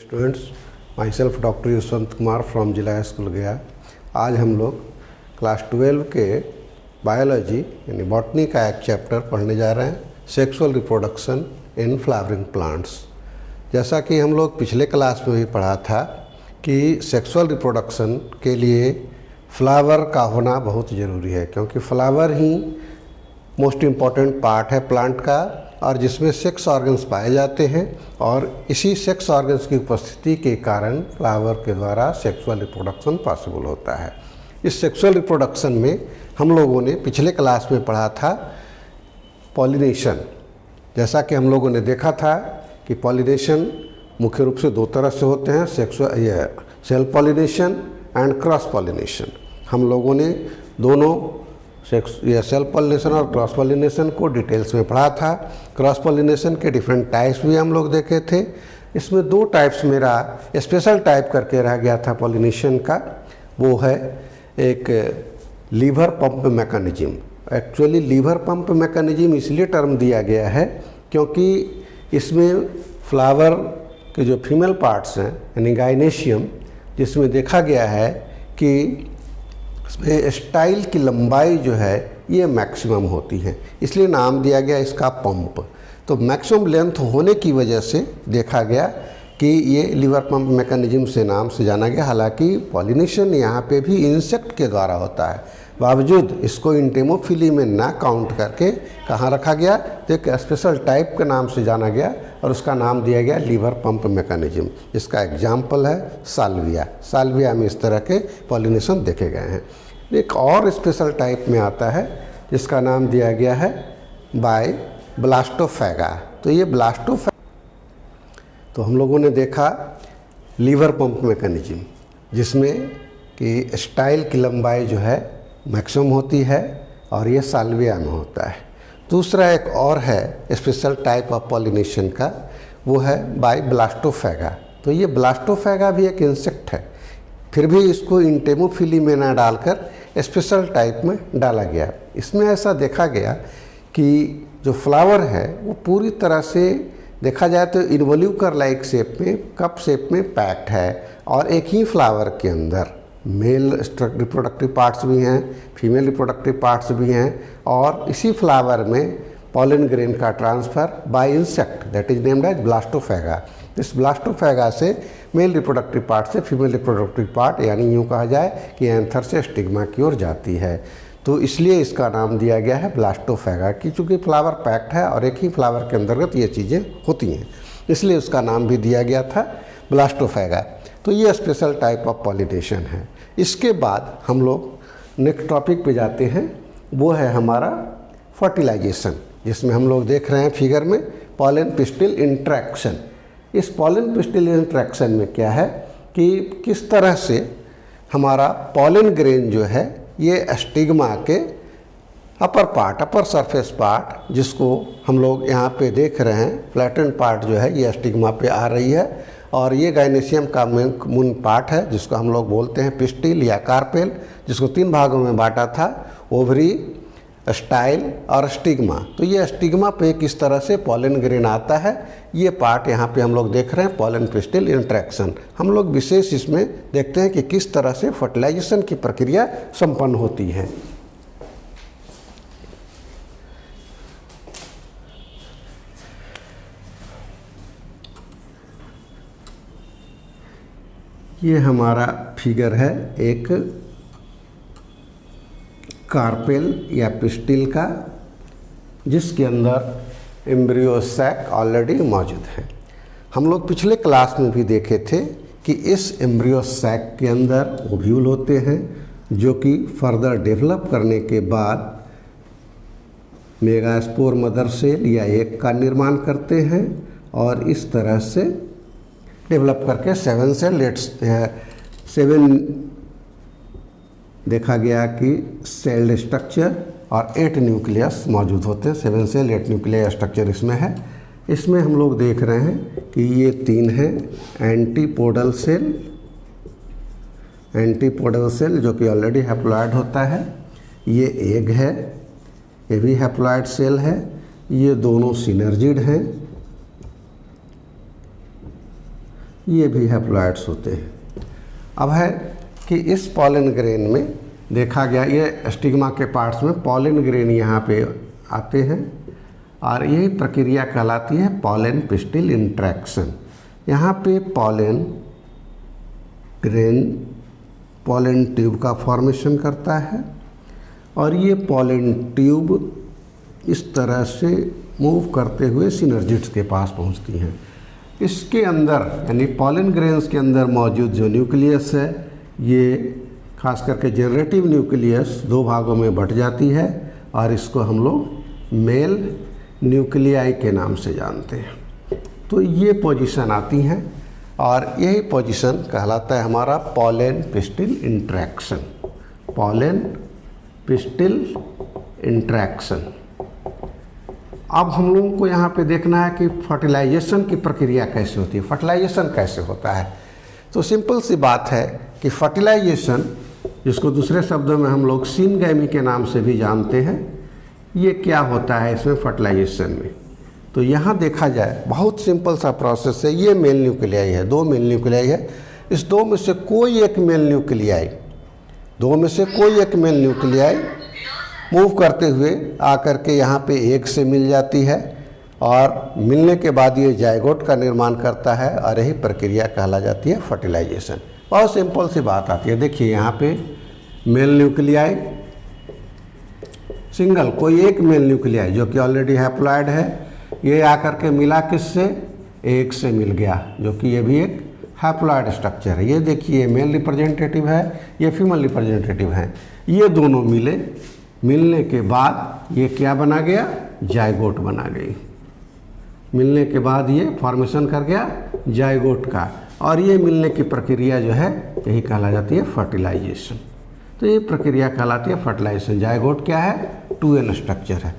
Students, my self doctor Yashwant Kumar from जिला school गया। आज हम लोग क्लास 12 के बायोलॉजी यानी बॉटनी का एक चैप्टर पढ़ने जा रहे हैं, sexual reproduction in flowering plants. जैसा कि हम लोग पिछले क्लास में भी पढ़ा था कि सेक्सुअल रिप्रोडक्शन के लिए फ्लावर का होना बहुत ज़रूरी है, क्योंकि फ्लावर ही मोस्ट इम्पॉर्टेंट पार्ट है प्लांट का और जिसमें सेक्स ऑर्गन्स पाए जाते हैं, और इसी सेक्स ऑर्गन्स की उपस्थिति के कारण फ्लावर के द्वारा सेक्सुअल रिप्रोडक्शन पॉसिबल होता है। इस सेक्सुअल रिप्रोडक्शन में हम लोगों ने पिछले क्लास में पढ़ा था पॉलिनेशन। जैसा कि हम लोगों ने देखा था कि पॉलिनेशन मुख्य रूप से दो तरह से होते हैं, self pollination and cross pollination. हम लोगों ने दोनों सेल्फ पॉलिनेशन और क्रॉस पॉलिनेशन को डिटेल्स में पढ़ा था। क्रॉस पॉलिनेशन के डिफरेंट टाइप्स भी हम लोग देखे थे। इसमें दो टाइप्स मेरा स्पेशल टाइप करके रह गया था पॉलिनेशन का, वो है एक lever pump mechanism. Actually lever pump mechanism इसलिए टर्म दिया गया है क्योंकि इसमें फ्लावर के जो फीमेल पार्ट्स हैं यानी गाइनेशियम, जिसमें देखा गया है कि इसमें स्टाइल की लंबाई जो है ये मैक्सिमम होती है, इसलिए नाम दिया गया इसका पंप। तो मैक्सिमम लेंथ होने की वजह से देखा गया कि ये लीवर पंप मैकेनिज्म से नाम से जाना गया। हालांकि पॉलिनेशन यहाँ पे भी इंसेक्ट के द्वारा होता है, बावजूद इसको इंटेमोफिली में ना काउंट करके कहाँ रखा गया, तो एक स्पेशल टाइप के नाम से जाना गया और उसका नाम दिया गया लीवर पंप मैकेनिज्म। इसका एग्जाम्पल है साल्विया। साल्विया में इस तरह के पॉलिनेशन देखे गए हैं। एक और स्पेशल टाइप में आता है जिसका नाम दिया गया है बाय ब्लास्टोफैगा। तो ये तो हम लोगों ने देखा लीवर पंप मैकेनिज्म, जिसमें कि स्टाइल की लंबाई जो है मैक्सिमम होती है और ये साल्विया में होता है। दूसरा एक और है स्पेशल टाइप ऑफ पॉलिनेशन का, वो है बाय ब्लास्टोफैगा। तो ये ब्लास्टोफैगा भी एक इंसेक्ट है, फिर भी इसको इंटेमोफिली में ना डालकर स्पेशल टाइप में डाला गया। इसमें ऐसा देखा गया कि जो फ्लावर है वो पूरी तरह से देखा जाए तो इन्वोल्यूकर लाइक शेप में, कप शेप में पैक्ड है, और एक ही फ्लावर के अंदर मेल रिप्रोडक्टिव पार्ट्स भी हैं, फीमेल रिप्रोडक्टिव पार्ट्स भी हैं, और इसी फ्लावर में पॉलन ग्रेन का transfer by insect that is named as Blastophaga. इस ब्लास्टोफैगा से मेल रिप्रोडक्टिव पार्ट से फीमेल रिप्रोडक्टिव पार्ट, यानी यूँ कहा जाए कि एंथर से स्टिग्मा की ओर जाती है। तो इसलिए इसका नाम दिया गया है ब्लास्टोफैगा कि चूँकि फ्लावर पैक्ड है और एक ही फ्लावर के अंतर्गत ये चीज़ें होती हैं, इसलिए उसका नाम भी दिया गया था ब्लास्टोफैगा। तो ये स्पेशल टाइप ऑफ पॉलिनेशन है। इसके बाद हम लोग नेक्स्ट टॉपिक पे जाते हैं, वो है हमारा फर्टिलाइजेशन, जिसमें हम लोग देख रहे हैं फिगर में पॉलन पिस्टिल इंट्रैक्शन। इस पॉलन पिस्टिल इंट्रैक्शन में क्या है कि किस तरह से हमारा पॉलन ग्रेन जो है ये स्टिग्मा के अपर सरफेस पार्ट, जिसको हम लोग यहाँ पे देख रहे हैं फ्लैटेंड पार्ट जो है ये स्टिग्मा पे आ रही है, और ये गाइनेशियम का मून पार्ट है जिसको हम लोग बोलते हैं पिस्टिल या कार्पेल, जिसको तीन भागों में बांटा था, ओवरी, स्टाइल और स्टिग्मा। तो ये स्टिग्मा पे किस तरह से पॉलन ग्रेन आता है, ये पार्ट यहाँ पे हम लोग देख रहे हैं पॉलन पिस्टिल इंट्रैक्शन। हम लोग विशेष इसमें देखते हैं कि किस तरह से फर्टिलाइजेशन की प्रक्रिया संपन्न होती है। ये हमारा फिगर है एक कार्पेल या पिस्टिल का, जिसके अंदर एम्ब्रियो सैक ऑलरेडी मौजूद है। हम लोग पिछले क्लास में भी देखे थे कि इस एम्ब्रियो सैक के अंदर ओव्यूल होते हैं, जो कि फर्दर डेवलप करने के बाद मेगास्पोर मदर सेल या एग का निर्माण करते हैं, और इस तरह से डेवलप करके 7 देखा गया कि सेल स्ट्रक्चर और 8 न्यूक्लियस मौजूद होते हैं। 7 सेल 8 न्यूक्लियर स्ट्रक्चर इसमें है। इसमें हम लोग देख रहे हैं कि ये 3 हैं एंटीपोडल सेल जो कि ऑलरेडी हैप्लॉइड होता है, ये एग है, ये भी हैप्लॉइड सेल है, ये दोनों सिनर्जिड हैं, ये भी हैप्लॉइड्स होते हैं। अब है कि इस पॉलन ग्रेन में देखा गया, ये स्टिग्मा के पार्ट्स में पॉलन ग्रेन यहाँ पे आते हैं और यही प्रक्रिया कहलाती है पॉलन पिस्टिल इंट्रैक्शन। यहाँ पे पॉलन ग्रेन पॉलन ट्यूब का फॉर्मेशन करता है और ये पॉलन ट्यूब इस तरह से मूव करते हुए सिनर्जिड्स के पास पहुँचती हैं। इसके अंदर यानी पॉलन ग्रेन्स के अंदर मौजूद जो न्यूक्लियस है, ये खास करके जनरेटिव न्यूक्लियस दो भागों में बट जाती है और इसको हम लोग मेल न्यूक्लियाई के नाम से जानते हैं। तो ये पोजीशन आती हैं और यही पोजीशन कहलाता है हमारा pollen pistil interaction. Pollen pistil interaction. अब हम लोगों को यहाँ पे देखना है कि फर्टिलाइजेशन की प्रक्रिया कैसे होती है, फर्टिलाइजेशन कैसे होता है। तो सिंपल सी बात है कि फर्टिलाइजेशन, जिसको दूसरे शब्दों में हम लोग सिनगैमी के नाम से भी जानते हैं, ये क्या होता है इसमें फर्टिलाइजेशन में। तो यहाँ देखा जाए बहुत सिंपल सा प्रोसेस है। ये मेल न्यूक्लियाई है, दो मेल न्यूक्लियाई है। इस दो में से कोई एक मेल न्यूक्लियाई, दो में से कोई एक मेल न्यूक्लियाई मूव करते हुए आकर के यहाँ पे एक से मिल जाती है और मिलने के बाद ये जायगोट का निर्माण करता है और यही प्रक्रिया कहला जाती है फर्टिलाइजेशन। बहुत सिंपल सी बात आती है। देखिए यहाँ पे मेल न्यूक्लियाई सिंगल, कोई एक मेल न्यूक्लियाई जो कि ऑलरेडी हैप्लॉइड है, ये आकर के मिला किससे, एक से मिल गया, जो कि ये भी एक हैप्लॉइड स्ट्रक्चर है। ये देखिए मेल रिप्रेजेंटेटिव है, ये फीमेल रिप्रेजेंटेटिव है। ये दोनों मिले, मिलने के बाद ये क्या बना गया, जायगोट बना गई। मिलने के बाद ये फॉर्मेशन कर गया जायगोट का और ये मिलने की प्रक्रिया जो है यही कहला जाती है फर्टिलाइजेशन। तो ये प्रक्रिया कहलाती है फर्टिलाइजेशन। जायगोट क्या है, 2n स्ट्रक्चर है।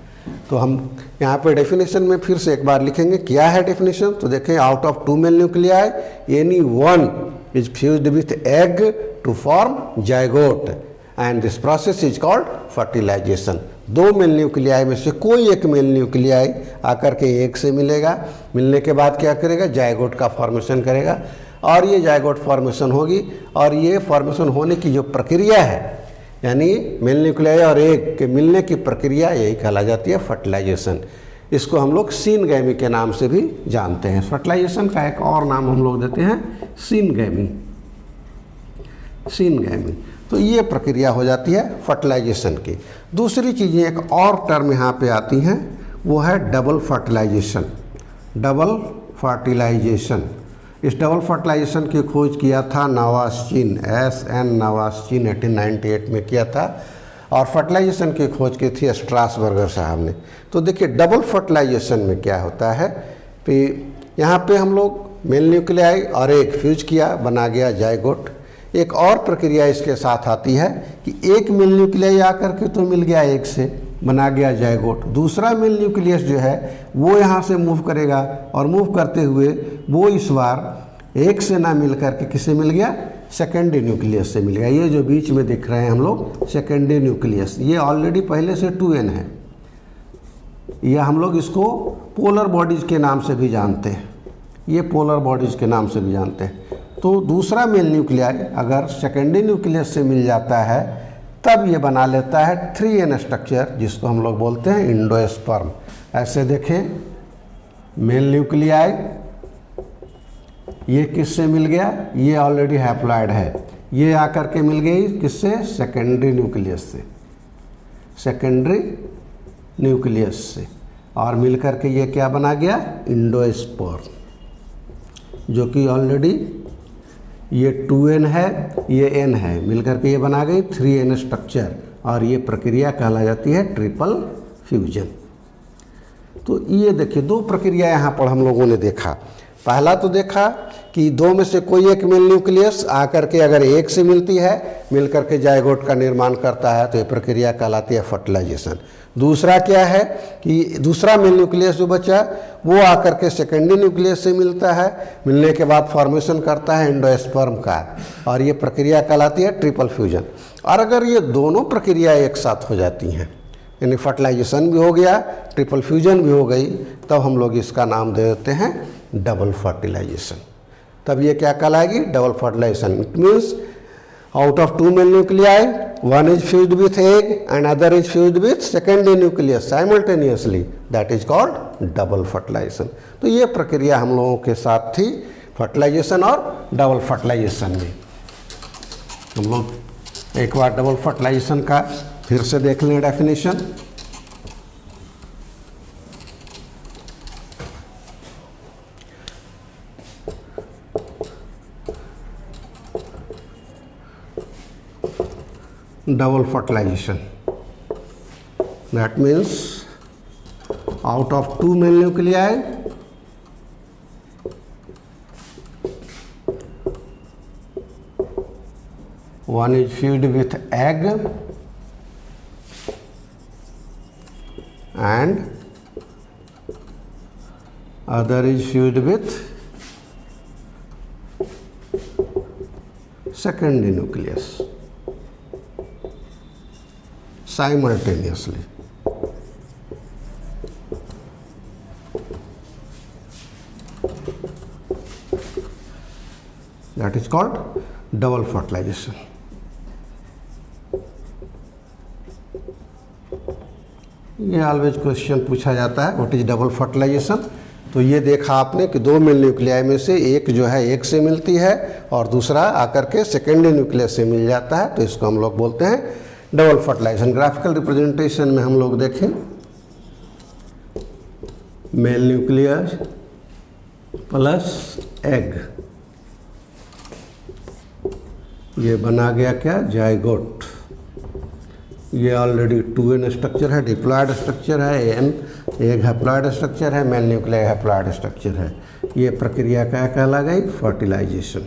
तो हम यहाँ पे डेफिनेशन में फिर से एक बार लिखेंगे, क्या है डेफिनेशन। तो देखें, out of 2 male nuclei any one is fused with egg to form zygote and this process is called fertilization. दो मेल न्यूक्लियाई में से कोई एक मेल न्यूक्लियाई आकर के एक से मिलेगा, मिलने के बाद क्या करेगा, जायगोट का फॉर्मेशन करेगा और ये जायगोट फॉर्मेशन होगी। और ये फॉर्मेशन होने की जो प्रक्रिया है, यानी मेल न्यूक्लियाई और एग के मिलने की प्रक्रिया, यही कहला जाती है फर्टिलाइजेशन। इसको हम लोग सिनगैमी के नाम से भी जानते हैं। फर्टिलाइजेशन का एक और नाम हम लोग देते हैं सिनगैमी। सिनगैमी। तो ये प्रक्रिया हो जाती है फर्टिलाइजेशन की। दूसरी चीज़ें एक और टर्म यहाँ पे आती हैं, वो है डबल फर्टिलाइजेशन। डबल फर्टिलाइजेशन, इस डबल फर्टिलाइजेशन की खोज किया था नवास्चिन, SN नवास्चिन 1898 में किया था और फर्टिलाइजेशन की खोज की थी स्ट्रासबर्गर साहब ने। तो देखिए डबल फर्टिलाइजेशन में क्या होता है कि यहाँ पे हम लोग मेल न्यूक्लियाई और एक फ्यूज किया, बना गया जायगोट। एक और प्रक्रिया इसके साथ आती है कि एक मेल न्यूक्लियाई आकर के तो मिल गया एक से, बना गया जायगोट। दूसरा मेल न्यूक्लियस जो है वो यहाँ से मूव करेगा और मूव करते हुए वो इस बार एक से ना मिल करके किससे मिल गया, सेकेंडरी न्यूक्लियस से मिल गया। ये जो बीच में दिख रहे हैं हम लोग सेकेंडरी न्यूक्लियस, ये ऑलरेडी पहले से 2n है। यह हम लोग इसको पोलर बॉडीज़ के नाम से भी जानते हैं, ये पोलर बॉडीज़ के नाम से भी जानते हैं। तो दूसरा मेल न्यूक्लियाई अगर सेकेंडरी न्यूक्लियस से मिल जाता है तब ये बना लेता है 3n स्ट्रक्चर, जिसको हम लोग बोलते हैं इंडोस्पर्म। ऐसे देखें, मेल न्यूक्लियाई ये किससे मिल गया, ये ऑलरेडी हैप्लॉइड है, ये आकर के मिल गई किससे, सेकेंडरी न्यूक्लियस से, सेकेंडरी न्यूक्लियस से, और मिल करके ये क्या बना गया, इंडोस्पर्म, जो कि ऑलरेडी ये 2n है, ये n है, मिलकर के ये बना गई 3n स्ट्रक्चर और ये प्रक्रिया कहला जाती है ट्रिपल फ्यूजन। तो ये देखिए दो प्रक्रिया यहाँ पर हम लोगों ने देखा। पहला तो देखा कि दो में से कोई एक मेल न्यूक्लियस आकर के अगर एक से मिलती है, मिलकर के जायगोट का निर्माण करता है, तो ये प्रक्रिया कहलाती है फर्टिलाइजेशन। दूसरा क्या है कि दूसरा मेल न्यूक्लियस जो बचा वो आकर के सेकेंडरी न्यूक्लियस से मिलता है, मिलने के बाद फॉर्मेशन करता है एंडोस्पर्म का, और ये प्रक्रिया कहलाती है ट्रिपल फ्यूजन। और अगर ये दोनों प्रक्रिया एक साथ हो जाती हैं, यानी फर्टिलाइजेशन भी हो गया, ट्रिपल फ्यूजन भी हो गई, तब हम लोग इसका नाम दे देते हैं डबल फर्टिलाइजेशन। तब ये क्या कहलाएगी, double fertilization. It means out of 2 male nuclei, one is fused with egg and other is fused with secondary nucleus simultaneously, that is called double fertilization। तो ये प्रक्रिया हम लोगों के साथ थी फर्टिलाइजेशन और डबल फर्टिलाइजेशन में। हम लोग एक बार डबल फर्टिलाइजेशन का फिर से देख लें definition. double fertilization, that means out of 2 male nuclei, one is fused with egg and other is fused with secondary nucleus simultaneously। That is called double fertilization। ये ऑलवेज क्वेश्चन पूछा जाता है, what is double fertilisation. तो ये देखा आपने कि 2 male nuclei में से एक जो है एक से मिलती है और दूसरा आकर के सेकेंडरी न्यूक्लियस से मिल जाता है, तो इसको हम लोग बोलते हैं डबल फर्टिलाइजेशन। ग्राफिकल रिप्रेजेंटेशन में हम लोग देखें, मेल न्यूक्लियस प्लस एग, ये बना गया क्या, जाइगोट। ये ऑलरेडी 2n स्ट्रक्चर है, डिप्लॉयड स्ट्रक्चर है, एन एक हैप्लॉयड स्ट्रक्चर है, मेल न्यूक्लियर हैप्लॉयड स्ट्रक्चर है। ये प्रक्रिया क्या कहला गई, फर्टिलाइजेशन।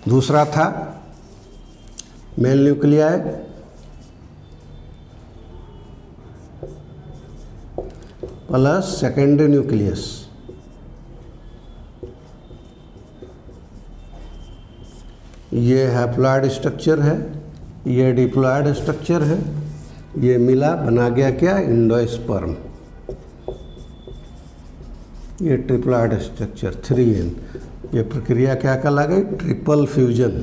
दूसरा था male nuclei plus secondary nucleus, ये हैप्लॉयड स्ट्रक्चर है, ये डिप्लॉयड स्ट्रक्चर है, ये मिला बना गया क्या, एंडोस्पर्म। ये ट्रिप्लॉयड स्ट्रक्चर 3n। ये प्रक्रिया क्या कहला गई, ट्रिपल फ्यूजन।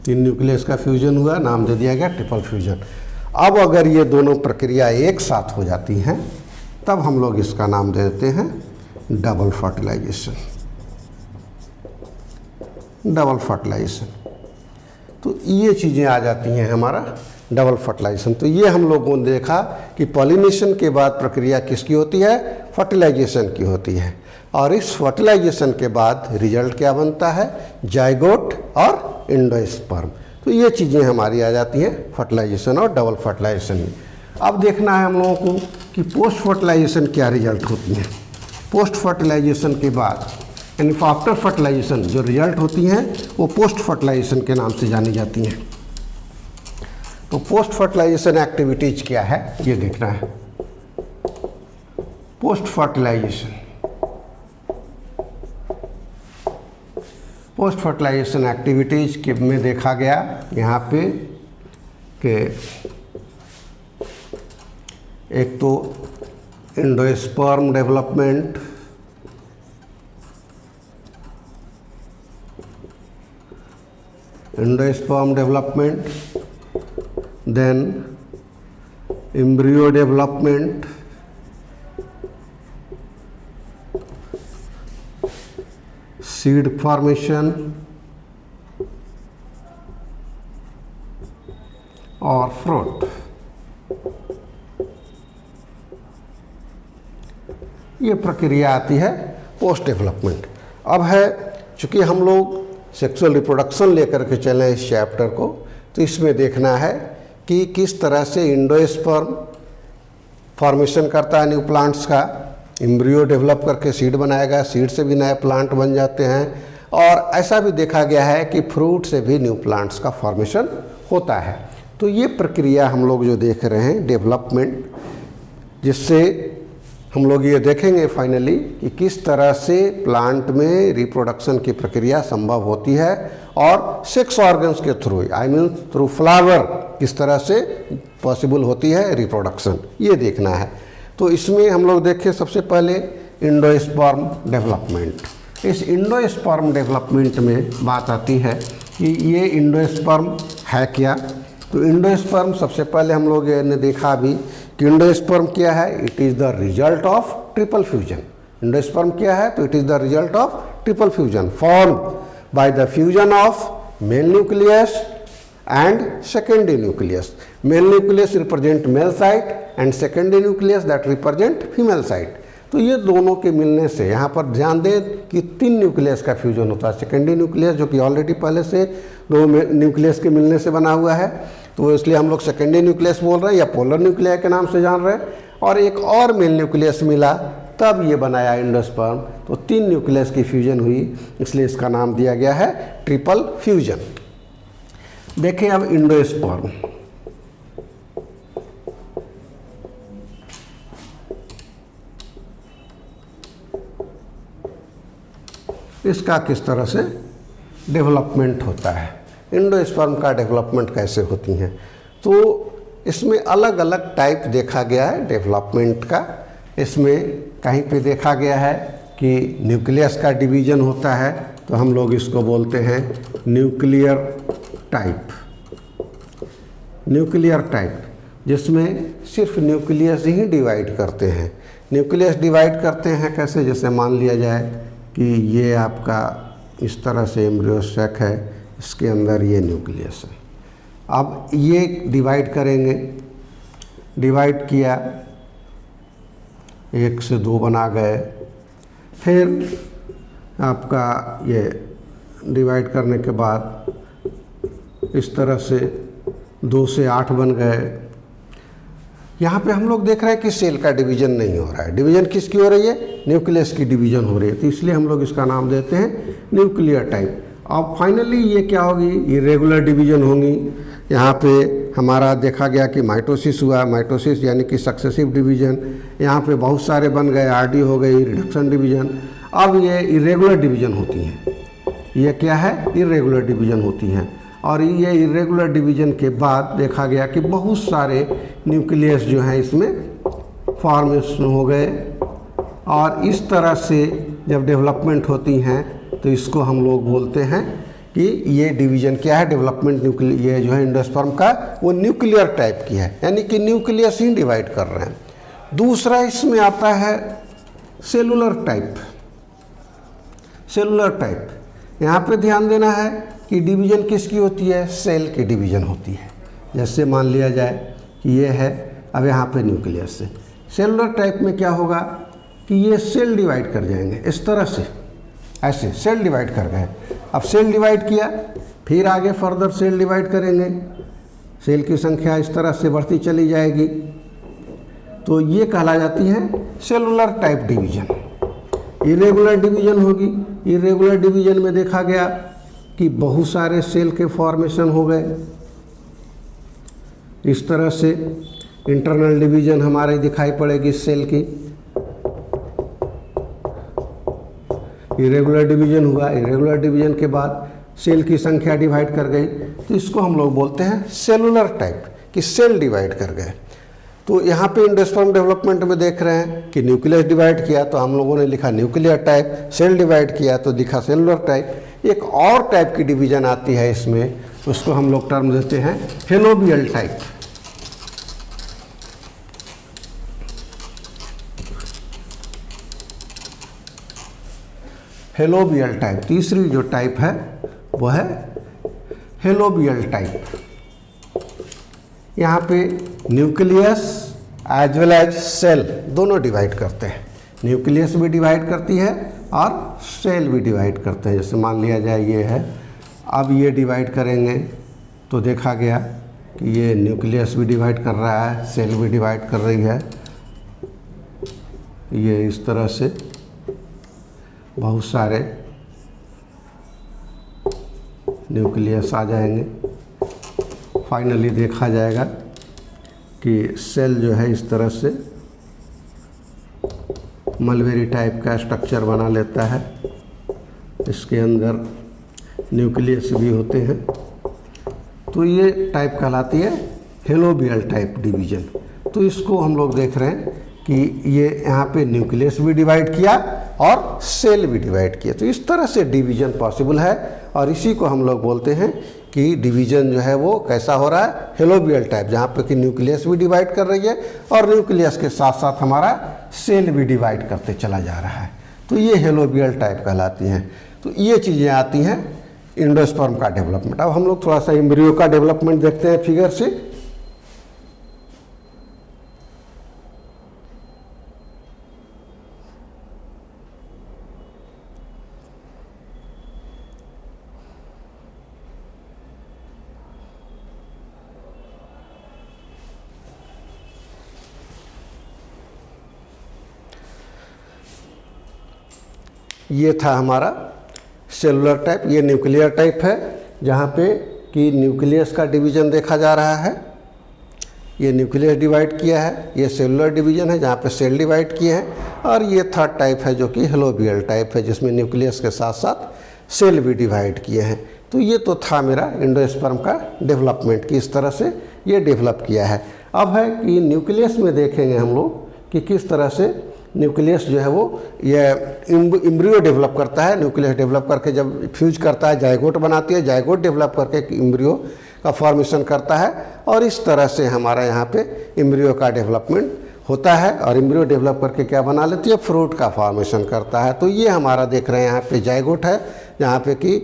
3 न्यूक्लियस का फ्यूजन हुआ, नाम दे दिया गया ट्रिपल फ्यूजन। अब अगर ये दोनों प्रक्रिया एक साथ हो जाती हैं तब हम लोग इसका नाम दे देते हैं डबल फर्टिलाइजेशन। डबल फर्टिलाइजेशन, तो ये चीज़ें आ जाती हैं हमारा डबल फर्टिलाइजेशन। तो ये हम लोगों ने देखा कि पॉलिनेशन के बाद प्रक्रिया किसकी होती है, फर्टिलाइजेशन की होती है। और इस फर्टिलाइजेशन के बाद रिजल्ट क्या बनता है, जाइगोट और एंडोस्पर्म। तो ये चीज़ें हमारी आ जाती हैं फर्टिलाइजेशन और डबल फर्टिलाइजेशन में। अब देखना है हम लोगों को कि पोस्ट फर्टिलाइजेशन क्या रिजल्ट होती हैं। पोस्ट फर्टिलाइजेशन के बाद यानी आफ्टर फर्टिलाइजेशन जो रिजल्ट होती हैं वो पोस्ट फर्टिलाइजेशन के नाम से जानी जाती हैं। तो पोस्ट फर्टिलाइजेशन एक्टिविटीज क्या है ये देखना है। Post fertilization, post fertilization activities के में देखा गया यहाँ पे कि एक तो endosperm development, endosperm development, then embryo development, seed formation और फ्रूट। ये प्रक्रिया आती है पोस्ट डेवलपमेंट। अब है चूँकि हम लोग सेक्सुअल रिप्रोडक्शन लेकर के चले इस चैप्टर को, तो इसमें देखना है कि किस तरह से एंडोस्पर्म फॉर्मेशन करता है न्यू प्लांट्स का, एम्ब्रियो डेवलप करके सीड बनाएगा, सीड से भी नए प्लांट बन जाते हैं, और ऐसा भी देखा गया है कि फ्रूट से भी न्यू प्लांट्स का फॉर्मेशन होता है। तो ये प्रक्रिया हम लोग जो देख रहे हैं डेवलपमेंट, जिससे हम लोग ये देखेंगे फाइनली कि किस तरह से प्लांट में रिप्रोडक्शन की प्रक्रिया संभव होती है और सेक्स ऑर्गन्स के through, I mean through flower, किस तरह से पॉसिबल होती है रिप्रोडक्शन, ये देखना है। तो इसमें हम लोग देखें सबसे पहले इंडोस्पर्म डेवलपमेंट। इस इंडोस्पर्म डेवलपमेंट में बात आती है कि ये इंडोस्पर्म है क्या। तो इंडोस्पर्म सबसे पहले हम लोग ने देखा अभी कि इंडोस्पर्म क्या है, it is the result of triple fusion. Endosperm क्या है, तो it is the result of triple fusion form by the fusion of male nucleus and secondary nucleus. Male nucleus represent male site and secondary nucleus that represent female site. तो ये दोनों के मिलने से यहाँ पर ध्यान दें कि 3 न्यूक्लियस का फ्यूजन होता है। सेकेंडरी न्यूक्लियस जो कि ऑलरेडी पहले से 2 न्यूक्लियस के मिलने से बना हुआ है, तो इसलिए हम लोग सेकेंडरी न्यूक्लियस बोल रहे हैं या पोलर न्यूक्लियर के नाम से जान रहे हैं। और एक और मेल न्यूक्लियस मिला तब ये बनाया इंडोस्पर्म। तो 3 न्यूक्लियस की फ्यूजन हुई, इसलिए इसका नाम दिया गया है ट्रिपल फ्यूजन। देखें अब इंडोस्पर्म। इसका किस तरह से डेवलपमेंट होता है, इंडोस्पर्म का डेवलपमेंट कैसे होती हैं। तो इसमें अलग अलग टाइप देखा गया है डेवलपमेंट का। इसमें कहीं पे देखा गया है कि न्यूक्लियस का डिवीजन होता है, तो हम लोग इसको बोलते हैं न्यूक्लियर टाइप। न्यूक्लियर टाइप जिसमें सिर्फ न्यूक्लियस ही डिवाइड करते हैं। न्यूक्लियस डिवाइड करते हैं कैसे, जैसे मान लिया जाए कि ये आपका इस तरह से एम्ब्रियो सैक है, इसके अंदर ये न्यूक्लियस है। अब ये डिवाइड करेंगे, डिवाइड किया, 1 से 2 बना गए, फिर आपका ये डिवाइड करने के बाद इस तरह से 2 से 8 बन गए। यहाँ पे हम लोग देख रहे हैं कि सेल का डिवीजन नहीं हो रहा है। डिवीजन किसकी हो रही है, न्यूक्लियस की डिवीजन हो रही है, तो इसलिए हम लोग इसका नाम देते हैं न्यूक्लियर टाइप। अब फाइनली ये क्या होगी, इरेगुलर डिवीजन होंगी। यहाँ पे हमारा देखा गया कि माइटोसिस हुआ, माइटोसिस यानी कि सक्सेसिव डिवीजन। यहाँ पे बहुत सारे बन गए, आरडी हो गई, रिडक्शन डिवीजन। अब ये इरेगुलर डिवीजन होती हैं। ये क्या है, इरेगुलर डिवीजन होती हैं। और ये इरेगुलर डिवीजन के बाद देखा गया कि बहुत सारे न्यूक्लियस जो हैं इसमें फॉर्मेशन हो गए। और इस तरह से जब डेवलपमेंट होती हैं तो इसको हम लोग बोलते हैं कि ये डिवीजन क्या है, डेवलपमेंट न्यूक्लियर। ये जो है इंडोस्पर्म का वो न्यूक्लियर टाइप की है, यानी कि न्यूक्लियस ही डिवाइड कर रहे हैं। दूसरा इसमें आता है सेलुलर टाइप। सेलुलर टाइप यहाँ पे ध्यान देना है कि डिवीजन किसकी होती है, सेल की डिवीजन होती है। जैसे मान लिया जाए कि ये है, अब यहाँ पे न्यूक्लियस है। सेलुलर टाइप में क्या होगा कि ये सेल डिवाइड कर जाएंगे इस तरह से, ऐसे सेल डिवाइड कर गए। अब सेल डिवाइड किया, फिर आगे फर्दर सेल डिवाइड करेंगे, सेल की संख्या इस तरह से बढ़ती चली जाएगी। तो ये कहला जाती है cellular type division. Irregular division होगी। इरेगुलर डिवीजन में देखा गया कि बहुत सारे सेल के फॉर्मेशन हो गए। इस तरह से इंटरनल डिवीजन हमारे दिखाई पड़ेगी सेल की। इरेगुलर डिवीजन हुआ, इरेगुलर डिवीजन के बाद सेल की संख्या डिवाइड कर गई, तो इसको हम लोग बोलते हैं सेलुलर टाइप, कि सेल डिवाइड कर गए। तो यहाँ पे इंडोस्पर्म डेवलपमेंट में देख रहे हैं कि न्यूक्लियस डिवाइड किया तो हम लोगों ने लिखा न्यूक्लियर टाइप, सेल डिवाइड किया तो दिखा सेलुलर टाइप। एक और टाइप की डिवीजन आती है इसमें, उसको हम लोग टर्म देते हैं हेलोबियल टाइप। हेलोबियल टाइप, तीसरी जो टाइप है वो है हेलोबियल टाइप। यहाँ पे nucleus as well as cell दोनों डिवाइड करते हैं। न्यूक्लियस भी डिवाइड करती है और सेल भी डिवाइड करते हैं। जैसे मान लिया जाए ये है, अब ये डिवाइड करेंगे तो देखा गया कि ये न्यूक्लियस भी डिवाइड कर रहा है, सेल भी डिवाइड कर रही है। ये इस तरह से बहुत सारे न्यूक्लियस आ जाएंगे। फाइनली देखा जाएगा कि सेल जो है इस तरह से मलबेरी टाइप का स्ट्रक्चर बना लेता है। इसके अंदर न्यूक्लियस भी होते हैं। तो ये टाइप कहलाती है हेलोबियल टाइप डिवीजन। तो इसको हम लोग देख रहे हैं कि कि ये यहाँ पे न्यूक्लियस भी डिवाइड किया और सेल भी डिवाइड किया। तो इस तरह से डिवीजन पॉसिबल है और इसी को हम लोग बोलते हैं कि डिवीजन जो है वो कैसा हो रहा है, हेलोबियल टाइप, जहाँ पे कि न्यूक्लियस भी डिवाइड कर रही है और न्यूक्लियस के साथ साथ हमारा सेल भी डिवाइड करते चला जा रहा है। तो ये हेलोबियल टाइप कहलाती हैं। तो ये चीज़ें आती हैं एंडोस्पर्म का डेवलपमेंट। अब हम लोग थोड़ा सा एम्ब्रियो का डेवलपमेंट देखते हैं फिगर से। ये था हमारा सेलुलर टाइप, ये न्यूक्लियर टाइप है जहाँ पे कि न्यूक्लियस का डिवीजन देखा जा रहा है। ये न्यूक्लियस डिवाइड किया है, ये सेलुलर डिवीजन है जहाँ पे सेल डिवाइड किए हैं। और ये थर्ड टाइप है जो कि हेलोबियल टाइप है जिसमें न्यूक्लियस के साथ साथ सेल भी डिवाइड किए हैं। तो ये तो था मेरा एंडोस्पर्म का डेवलपमेंट कि इस तरह से ये डेवलप किया है। अब है कि न्यूक्लियस में देखेंगे हम लोग कि किस तरह से न्यूक्लियस जो है वो ये एम्ब्रियो डेवलप करता है। न्यूक्लियस डेवलप करके जब फ्यूज करता है जाइगोट बनाती है, जाइगोट डेवलप करके एम्ब्रियो का फॉर्मेशन करता है और इस तरह से हमारा यहाँ पे एम्ब्रियो का डेवलपमेंट होता है और एम्ब्रियो डेवलप करके क्या बना लेती है, फ्रूट का फॉर्मेशन करता है। तो ये हमारा देख रहे हैं यहाँ पे जाइगोट है जहाँ पे कि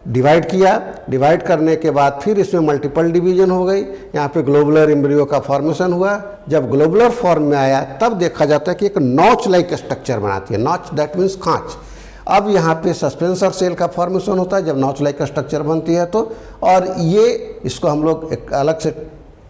डिवाइड किया, डिवाइड करने के बाद फिर इसमें मल्टीपल डिवीजन हो गई, यहाँ पे ग्लोबुलर एम्ब्रियो का फॉर्मेशन हुआ। जब ग्लोबुलर फॉर्म में आया तब देखा जाता है कि एक नॉच लाइक स्ट्रक्चर बनाती है, नॉच दैट मीन्स खांच। अब यहाँ पे सस्पेंसर सेल का फॉर्मेशन होता है जब नॉच लाइक स्ट्रक्चर बनती है तो, और ये इसको हम लोग एक अलग से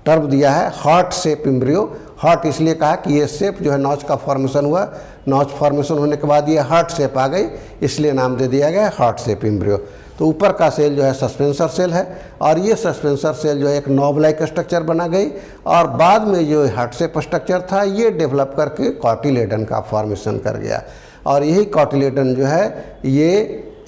टर्म दिया है हार्ट शेप एम्ब्रियो। हार्ट इसलिए कहा कि ये शेप जो है नॉच का फॉर्मेशन हुआ, नॉच फॉर्मेशन होने के बाद ये हार्ट शेप आ गई, इसलिए नाम दे दिया गया हार्ट शेप एम्ब्रियो। तो ऊपर का सेल जो है सस्पेंसर सेल है और ये सस्पेंसर सेल जो है एक नॉब लाइक स्ट्रक्चर बना गई और बाद में जो हार्ट शेप स्ट्रक्चर था ये डेवलप करके कॉटिलेडन का फॉर्मेशन कर गया। और यही कॉटिलेडन जो है ये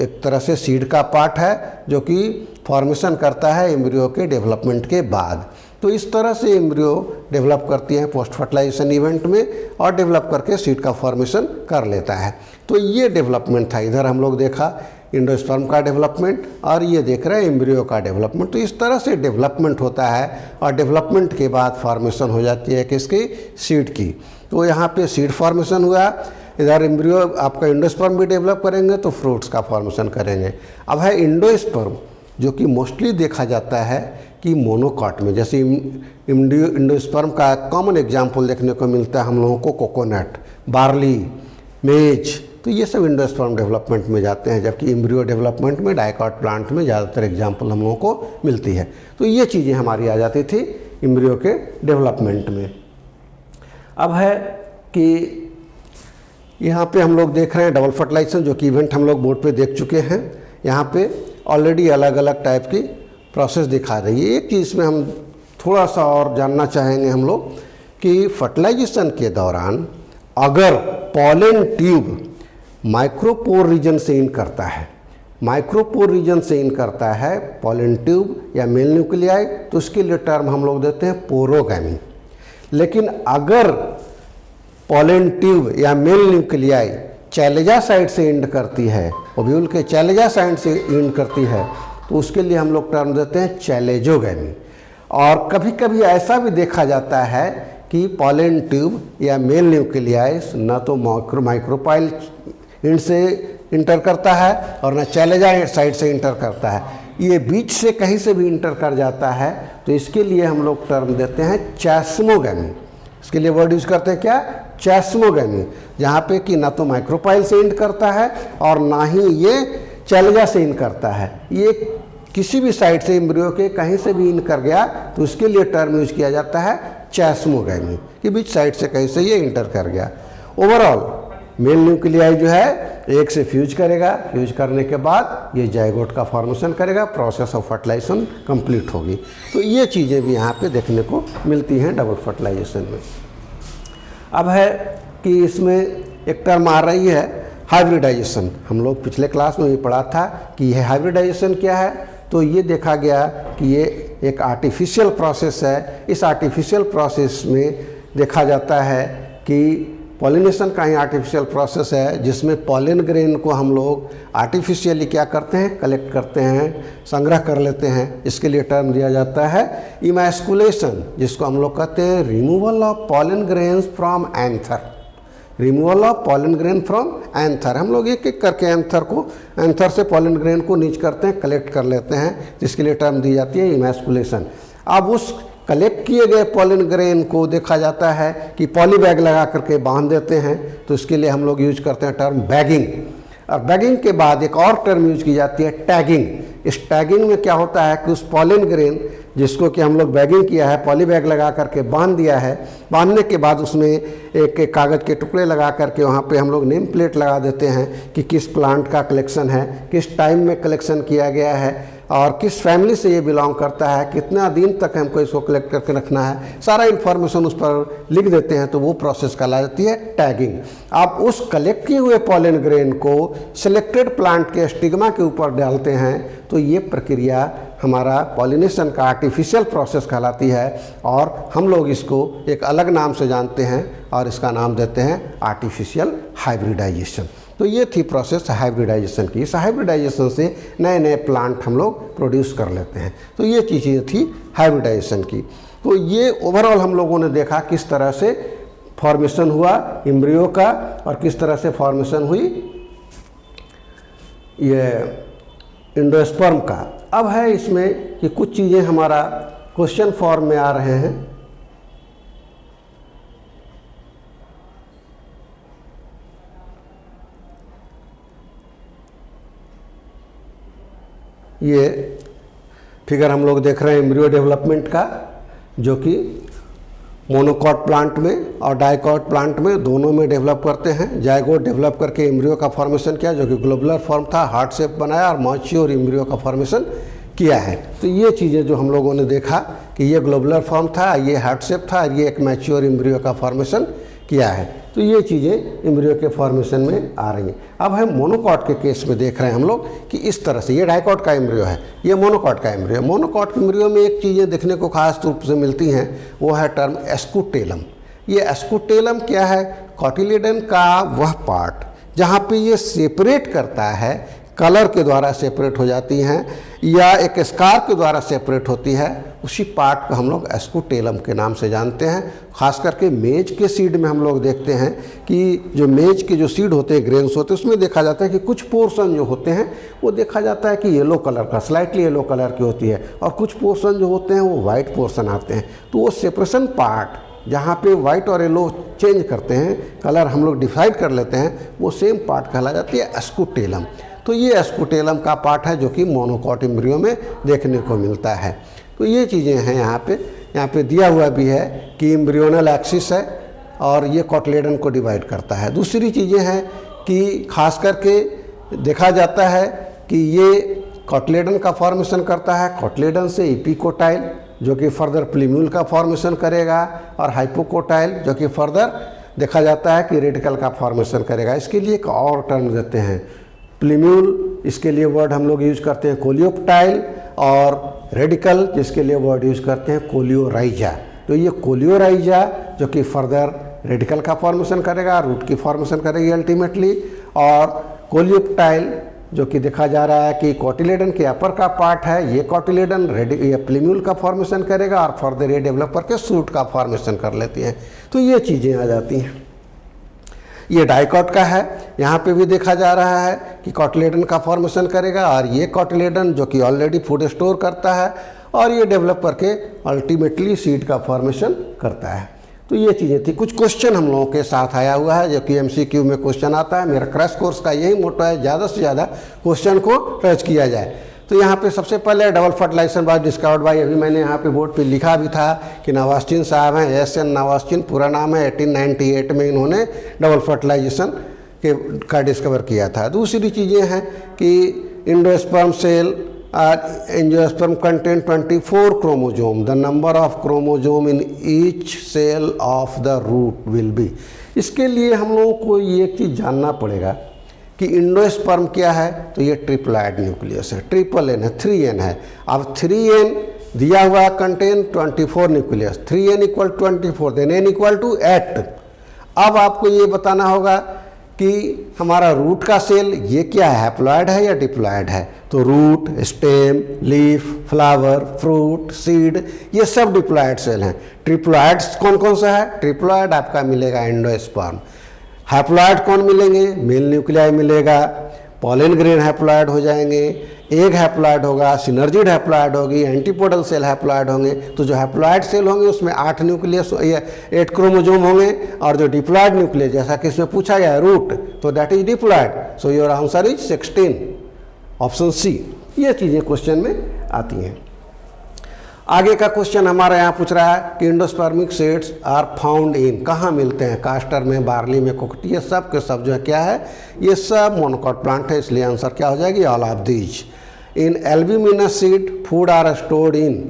एक तरह से सीड का पार्ट है जो कि फॉर्मेशन करता है एम्ब्रियो के डेवलपमेंट के बाद। तो इस तरह से एम्ब्रियो डेवलप करती हैं पोस्ट फर्टिलाइजेशन इवेंट में और डेवलप करके सीड का फॉर्मेशन कर लेता है। तो ये डेवलपमेंट था। इधर हम लोग देखा एंडोस्पर्म का डेवलपमेंट और ये देख रहे हैं एम्ब्रियो का डेवलपमेंट। तो इस तरह से डेवलपमेंट होता है और डेवलपमेंट के बाद फॉर्मेशन हो जाती है किसकी, सीड की। तो यहाँ पे सीड फॉर्मेशन हुआ, इधर एम्ब्रियो आपका एंडोस्पर्म भी डेवलप करेंगे तो फ्रूट्स का फॉर्मेशन करेंगे। अब है एंडोस्पर्म जो कि मोस्टली देखा जाता है कि मोनोकॉट में, जैसे एंडोस्पर्म का कॉमन एग्जाम्पल देखने को मिलता है हम लोगों को कोकोनट, बार्ली, मेज। तो ये सब एंडोस्पर्म डेवलपमेंट में जाते हैं, जबकि एम्ब्रियो डेवलपमेंट में डाइकॉट प्लांट में ज़्यादातर एग्जाम्पल हम लोगों को मिलती है। तो ये चीज़ें हमारी आ जाती थी एम्ब्रियो के डेवलपमेंट में। अब है कि यहाँ पे हम लोग देख रहे हैं डबल फर्टिलाइजेशन जो कि इवेंट हम लोग बोर्ड पे देख चुके हैं। यहाँ पे ऑलरेडी अलग अलग टाइप की प्रोसेस दिखा रही है। एक चीज़ में हम थोड़ा सा और जानना चाहेंगे हम लोग कि फर्टिलाइजेशन के दौरान अगर पॉलन ट्यूब माइक्रोपोर रीजन से इन करता है, माइक्रोपोर रीजन से इन करता है पॉलन ट्यूब या मेल न्यूक्लियाई, तो उसके लिए टर्म हम लोग देते हैं पोरोगैमी। लेकिन अगर पॉलन ट्यूब या मेल न्यूक्लियाई चैलेजा साइड से इंड करती है, ओव्यूल के चैलेजा साइड से इंड करती है, तो उसके लिए हम लोग टर्म देते हैं चैलेजोगैमी। और कभी कभी ऐसा भी देखा जाता है कि पॉलन ट्यूब या मेल न्यूक्लियाई न तो माइक्रोपाइल इंड से इंटर करता है और न चैलेजा साइड से इंटर करता है, ये बीच से कहीं से भी इंटर कर जाता है, तो इसके लिए हम लोग टर्म देते हैं चैस्मोगैमी। इसके लिए वर्ड यूज करते हैं क्या, चैस्मोगैमी, जहाँ पे कि ना तो माइक्रोपाइल से इंड करता है और ना ही ये चैलेजा से इंड करता है। ये किसी भी साइड से एम्ब्रियो के कहीं से भी इंड कर गया तो उसके लिए टर्म यूज किया जाता है चैस्मोगैमी, कि बीच साइड से कहीं से ये इंटर कर गया। ओवरऑल मेल न्यूक्लियाई जो है एक से फ्यूज करेगा, फ्यूज करने के बाद ये जाइगोट का फॉर्मेशन करेगा, प्रोसेस ऑफ फर्टिलाइजेशन कंप्लीट होगी। तो ये चीज़ें भी यहाँ पे देखने को मिलती हैं डबल फर्टिलाइजेशन में। अब है कि इसमें एक टर्म आ रही है हाइब्रिडाइजेशन। हम लोग पिछले क्लास में भी पढ़ा था कि यह हाइब्रिडाइजेशन क्या है। तो ये देखा गया कि ये एक आर्टिफिशियल प्रोसेस है। इस आर्टिफिशियल प्रोसेस में देखा जाता है कि पॉलिनेशन का ही आर्टिफिशियल प्रोसेस है, जिसमें पॉलिन ग्रेन को हम लोग आर्टिफिशियली क्या करते हैं, कलेक्ट करते हैं, संग्रह कर लेते हैं। इसके लिए टर्म दिया जाता है इमैस्कुलेशन, जिसको हम लोग कहते हैं removal of pollen grains from anther. Removal of pollen grain from anther, हम लोग एक एक करके एंथर से पॉलिन ग्रेन को नीच करते हैं, कलेक्ट कर लेते हैं, जिसके लिए टर्म दी जाती है इमैस्कुलेशन। अब उस कलेक्ट किए गए पॉलिन ग्रेन को देखा जाता है कि पॉली बैग लगा करके बांध देते हैं, तो इसके लिए हम लोग यूज करते हैं टर्म बैगिंग। और बैगिंग के बाद एक और टर्म यूज की जाती है टैगिंग। इस टैगिंग में क्या होता है कि उस पॉलिन ग्रेन जिसको कि हम लोग बैगिंग किया है, पॉली बैग लगा करके बांध दिया है, बांधने के बाद उसमें एक कागज़ के टुकड़े लगा करके वहाँ पे हम लोग नेम प्लेट लगा देते हैं कि किस प्लांट का कलेक्शन है, किस टाइम में कलेक्शन किया गया है और किस फैमिली से ये बिलोंग करता है, कितना दिन तक हमको इसको कलेक्ट करके रखना है, सारा इन्फॉर्मेशन उस पर लिख देते हैं। तो वो प्रोसेस कहलाती है टैगिंग। आप उस कलेक्ट किए हुए पॉलिन ग्रेन को सिलेक्टेड प्लांट के स्टिग्मा के ऊपर डालते हैं, तो ये प्रक्रिया हमारा पॉलिनेशन का आर्टिफिशियल प्रोसेस कहलाती है और हम लोग इसको एक अलग नाम से जानते हैं और इसका नाम देते हैं आर्टिफिशियल हाइब्रिडाइजेशन। तो ये थी प्रोसेस हाइब्रिडाइजेशन की। इस हाइब्रिडाइजेशन से नए नए प्लांट हम लोग प्रोड्यूस कर लेते हैं। तो ये चीज़ें थी हाइब्रिडाइजेशन की। तो ये ओवरऑल हम लोगों ने देखा किस तरह से फॉर्मेशन हुआ एम्ब्रियो का और किस तरह से फॉर्मेशन हुई ये एंडोस्पर्म का। अब है इसमें कि कुछ चीज़ें हमारा क्वेश्चन फॉर्म में आ रहे हैं। ये फिगर हम लोग देख रहे हैं एम्ब्रियो डेवलपमेंट का, जो कि मोनोकॉट प्लांट में और डाइकॉट प्लांट में दोनों में डेवलप करते हैं। जायगोट डेवलप करके एम्ब्रियो का फॉर्मेशन किया, जो कि ग्लोबुलर फॉर्म था, हार्ट शेप बनाया और मैच्योर एम्ब्रियो का फॉर्मेशन किया है। तो ये चीज़ें जो हम लोगों ने देखा कि ये ग्लोबुलर फॉर्म था, ये हार्ट शेप था और ये एक मैच्योर एम्ब्रियो का फॉर्मेशन किया है। तो ये चीज़ें एम्ब्रियो के फॉर्मेशन में आ रही हैं। अब है मोनोकॉट के केस में देख रहे हैं हम लोग कि इस तरह से ये डाइकॉट का एम्ब्रियो है, ये मोनोकॉट का एम्ब्रियो है। मोनोकॉट एम्ब्रियो में एक चीज़ें देखने को खास रूप से मिलती हैं, वो है टर्म एस्कुटेलम। ये एस्कुटेलम क्या है? कॉटिलेडन का वह पार्ट जहाँ पे ये सेपरेट करता है, कलर के द्वारा सेपरेट हो जाती हैं या एक स्कार के द्वारा सेपरेट होती है, उसी पार्ट को हम लोग एस्कुटेलम के नाम से जानते हैं। खास करके मेज के सीड में हम लोग देखते हैं कि जो मेज के जो सीड होते हैं, ग्रेन्स होते हैं, उसमें देखा जाता है कि कुछ पोर्शन जो होते हैं वो देखा जाता है कि येलो कलर का, स्लाइटली येलो कलर की होती है और कुछ पोर्शन जो होते हैं वो वाइट पोर्शन आते हैं। तो वो सेपरेशन पार्ट जहाँ पे वाइट और येलो चेंज करते हैं, कलर हम लोग डिसाइड कर लेते हैं, वो सेम पार्ट कहला जाती है एस्कुटेलम। तो ये एस्कुटेलम का पार्ट है जो कि मोनोकॉट एम्ब्रियो में देखने को मिलता है। तो ये चीज़ें हैं यहाँ पे दिया हुआ भी है कि एम्ब्रियोनल एक्सिस है और ये कॉटिलेडन को डिवाइड करता है। दूसरी चीज़ें हैं कि खास करके देखा जाता है कि ये कॉटिलेडन का फॉर्मेशन करता है, कॉटिलेडन से एपिकोटाइल जो कि फर्दर प्लीम्यूल का फॉर्मेशन करेगा और हाइपोकोटाइल जो कि फर्दर देखा जाता है कि रेडिकल का फॉर्मेशन करेगा। इसके लिए एक और टर्म देते हैं प्लीम्यूल, इसके लिए वर्ड हम लोग यूज करते हैं कोलियोप्टाइल, और रेडिकल जिसके लिए वर्ड यूज करते हैं कोलियोराइजा। तो ये कोलियोराइजा जो कि फर्दर रेडिकल का फॉर्मेशन करेगा, रूट की फॉर्मेशन करेगी अल्टीमेटली, और कोलियोप्टाइल जो कि देखा जा रहा है कि कॉटिलेडन के अपर का पार्ट है, ये कॉटिलेडन ये प्लीम्यूल का फॉर्मेशन करेगा और फर्दर ये डेवलप करके सूट का फॉर्मेशन कर लेती हैं। तो ये चीज़ें आ जाती हैं। ये डाइकॉट का है, यहाँ पे भी देखा जा रहा है कि कॉटिलेडन का फॉर्मेशन करेगा और ये कॉटिलेडन जो कि ऑलरेडी फूड स्टोर करता है और ये डेवलप करके अल्टीमेटली सीड का फॉर्मेशन करता है। तो ये चीज़ें थी। कुछ क्वेश्चन हम लोगों के साथ आया हुआ है जो कि MCQ में क्वेश्चन आता है। मेरा क्रैश कोर्स का यही मोटो है, ज़्यादा से ज़्यादा क्वेश्चन को टच किया जाए। तो यहाँ पे सबसे पहले double fertilization was discovered by, अभी मैंने यहाँ पे बोर्ड पे लिखा भी था कि नवास्टिन साहब हैं, SN नवास्टिन पूरा नाम है। 1898 में इन्होंने डबल फर्टिलाइजेशन का डिस्कवर किया था। दूसरी चीज़ें हैं कि endosperm cell angiosperm contain 24 chromosome, the number of chromosome in each cell of the root will be. इसके लिए हम लोगों को ये एक चीज़ जानना पड़ेगा कि एंडोस्पर्म क्या है। तो ये ट्रिप्लॉइड न्यूक्लियस है, ट्रिपल N है, 3N है। अब 3N दिया हुआ contain 24 nucleus, 3N = 24, then N = 8। अब आपको ये बताना होगा कि हमारा रूट का सेल ये क्या है, हैप्लॉयड है या डिप्लॉयड है। तो root, stem, leaf, flower, fruit, seed, ये सब डिप्लॉयड सेल हैं। ट्रिप्लॉयड कौन कौन सा है? ट्रिप्लॉयड आपका मिलेगा एंडोस्पर्म। हैप्लॉयड कौन मिलेंगे? मेल न्यूक्लियाई मिलेगा, पॉलन ग्रेन हैप्लॉयड हो जाएंगे, एग हैप्लॉयड होगा, सिनर्जिड हैप्लॉयड होगी, एंटीपोडल सेल हैप्लॉयड होंगे। तो जो हैप्लॉयड सेल होंगे उसमें 8 न्यूक्लियस या 8 क्रोमोजोम होंगे, और जो डिप्लॉयड न्यूक्लियस जैसा कि इसमें पूछा गया है रूट, तो that is diploid. So your answer is 16, option C. ये चीज़ें क्वेश्चन में आती हैं। आगे का क्वेश्चन हमारा यहाँ पूछ रहा है कि endospermic seeds are found in, कहाँ मिलते हैं? कास्टर में, बार्ली में, कोकोटी, ये सब के सब जो है क्या है, ये सब मोनोकॉट प्लांट है, इसलिए आंसर क्या हो जाएगी? All of these. In albuminous seed food are stored in,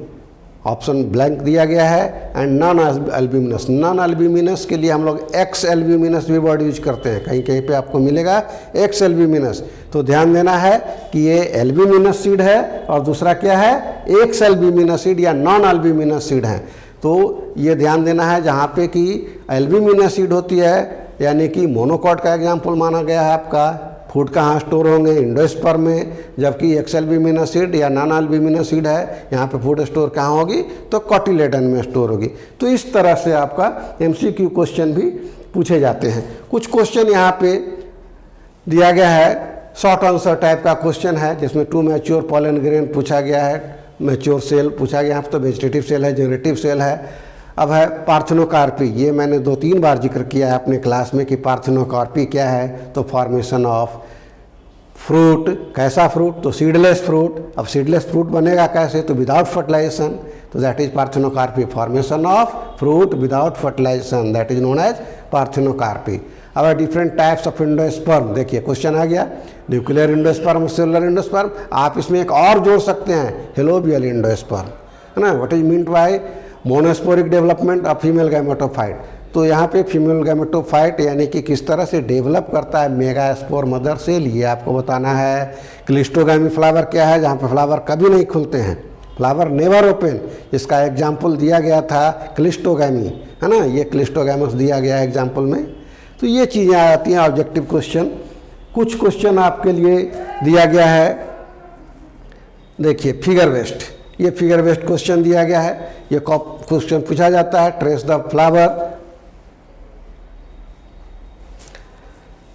option blank दिया गया है, and non albuminous. Non albuminous के लिए हम लोग एक्स एल्ब्यूमिनस भी वर्ड यूज करते हैं, कहीं कहीं पे आपको मिलेगा एक्स एल्ब्यूमिनस। तो ध्यान देना है कि ये एल्ब्यूमिनस सीड है और दूसरा क्या है? एक्स एल्ब्यूमिनस सीड या नॉन एल्ब्यूमिनस सीड है। तो ये ध्यान देना है, जहाँ पे कि एल्ब्यूमिनस सीड होती है यानी कि मोनोकॉट का एग्जाम्पल माना गया है आपका, फूड कहाँ स्टोर होंगे? एंडोस्पर्म में। जबकि एक्स एल्ब्यूमिनस सीड या नॉन एल्ब्यूमिनस सीड है, यहाँ पे फूड स्टोर कहाँ होगी? तो कोटिलेडन में स्टोर होगी। तो इस तरह से आपका MCQ क्वेश्चन भी पूछे जाते हैं। कुछ क्वेश्चन यहाँ पे दिया गया है, शॉर्ट आंसर टाइप का क्वेश्चन है, जिसमें 2 मैच्योर पॉलन ग्रेन पूछा गया है, मैच्योर सेल पूछा गया, यहाँ पर तो वेजिटेटिव सेल है, जनरेटिव सेल है। अब है पार्थेनोकार्पी, ये मैंने 2-3 बार जिक्र किया है अपने क्लास में कि पार्थेनोकार्पी क्या है। तो फॉर्मेशन ऑफ फ्रूट, कैसा फ्रूट? तो सीडलेस फ्रूट। अब सीडलेस फ्रूट बनेगा कैसे? तो विदाउट फर्टिलाइजेशन, तो that is parthenocarpy. Formation of fruit without fertilization, that is known as parthenocarpy. अब डिफरेंट टाइप्स ऑफ एंडोस्पर्म, देखिए क्वेश्चन आ गया, न्यूक्लियर एंडोस्पर्म, सेलुलर एंडोस्पर्म। आप इसमें एक और जोड़ सकते हैं, हेलोबियल एंडोस्पर्म, है ना। What is meant by monosporic development of female gametophyte. तो यहाँ पे फीमेल गैमेटोफाइट यानी कि किस तरह से डेवलप करता है मेगास्पोर मदर सेल, ये आपको बताना है। क्लिस्टोगैमी फ्लावर क्या है? जहाँ पे फ्लावर कभी नहीं खुलते हैं, फ्लावर नेवर ओपन, इसका एग्जाम्पल दिया गया था क्लिस्टोगैमी, है ना। ये क्लिस्टोगैमस दिया गया है एग्जाम्पल में। तो ये चीज़ें आ जाती हैं ऑब्जेक्टिव क्वेश्चन। कुछ क्वेश्चन आपके लिए दिया गया है, देखिए फिगर बेस्ड, ये फिगर बेस्ड क्वेश्चन दिया गया है। ये क्वेश्चन पूछा जाता है, ट्रेस द फ्लावर,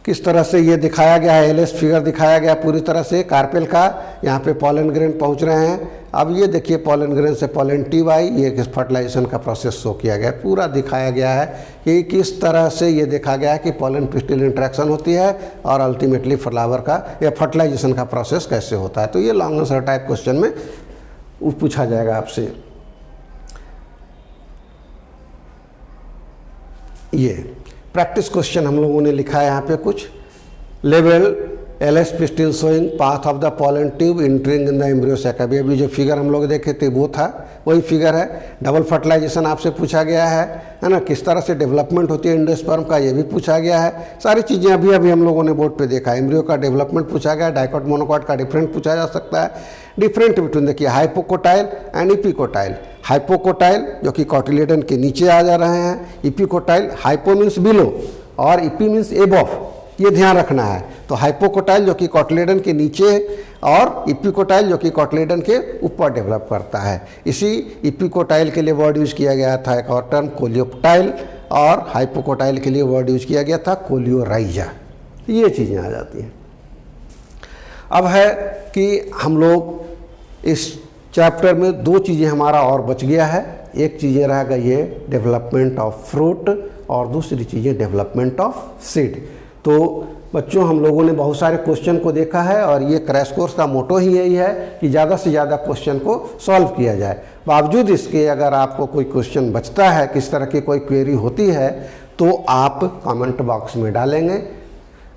किस तरह से ये दिखाया गया है, एलएस फिगर दिखाया गया पूरी तरह से कार्पेल का। यहाँ पे पॉलन ग्रेन पहुँच रहे हैं। अब ये देखिए पॉलन ग्रेन से पॉलन ट्यूब आई, ये किस फर्टिलाइजेशन का प्रोसेस शो किया गया, पूरा दिखाया गया है कि किस तरह से ये देखा गया है कि पॉलन पिस्टिल इंट्रैक्शन होती है और अल्टीमेटली फ्लावर का या फर्टिलाइजेशन का प्रोसेस कैसे होता है। तो ये लॉन्ग आंसर टाइप क्वेश्चन में पूछा जाएगा आपसे। ये प्रैक्टिस क्वेश्चन हम लोगों ने लिखा है यहाँ पे कुछ। लेवल LS pistil showing path of the pollen tube entering in the embryo sac. अभी जो फिगर हम लोग देखे थे वो था, वही फिगर है। डबल फर्टिलाइजेशन आपसे पूछा गया है ना, किस तरह से डेवलपमेंट होती है एंडोस्पर्म का, ये भी पूछा गया है। सारी चीज़ें अभी हम लोगों ने बोर्ड पे देखा। एम्ब्रियो का डेवलपमेंट पूछा गया, डाइकॉट मोनोकॉट का डिफरेंट पूछा जा सकता है। डिफरेंट बिटवीन देखिए हाइपोकोटाइल एंड इपिकोटाइल। हाइपोकोटाइल जो कि कॉटिलेडन के नीचे आ जा रहे हैं, इपिकोटाइल हाइपो मीन्स बिलो और इपी मीन्स एबॉफ, ये ध्यान रखना है। तो हाइपोकोटाइल जो कि कॉटिलेडन के नीचे और इपिकोटाइल जो कि कॉटिलेडन के ऊपर डेवलप करता है। इसी इपिकोटाइल के लिए वर्ड यूज किया गया था एक और टर्म कोलियोप्टाइल, और हाइपोकोटाइल के लिए वर्ड यूज किया गया था कोलियोराइजा। ये चीज़ें आ जाती हैं। अब है कि हम लोग इस चैप्टर में 2 चीज़ें हमारा और बच गया है। एक चीज़ें रह गई है डेवलपमेंट ऑफ फ्रूट और दूसरी चीज़ें डेवलपमेंट ऑफ सीड। तो बच्चों हम लोगों ने बहुत सारे क्वेश्चन को देखा है और ये क्रैश कोर्स का मोटो ही यही है कि ज़्यादा से ज़्यादा क्वेश्चन को सॉल्व किया जाए। बावजूद इसके अगर आपको कोई क्वेश्चन बचता है, किस तरह की कोई क्वेरी होती है, तो आप कमेंट बॉक्स में डालेंगे।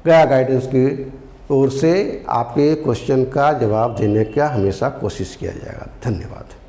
गया गाइडेंस की ओर से आपके क्वेश्चन का जवाब देने का हमेशा कोशिश किया जाएगा। धन्यवाद।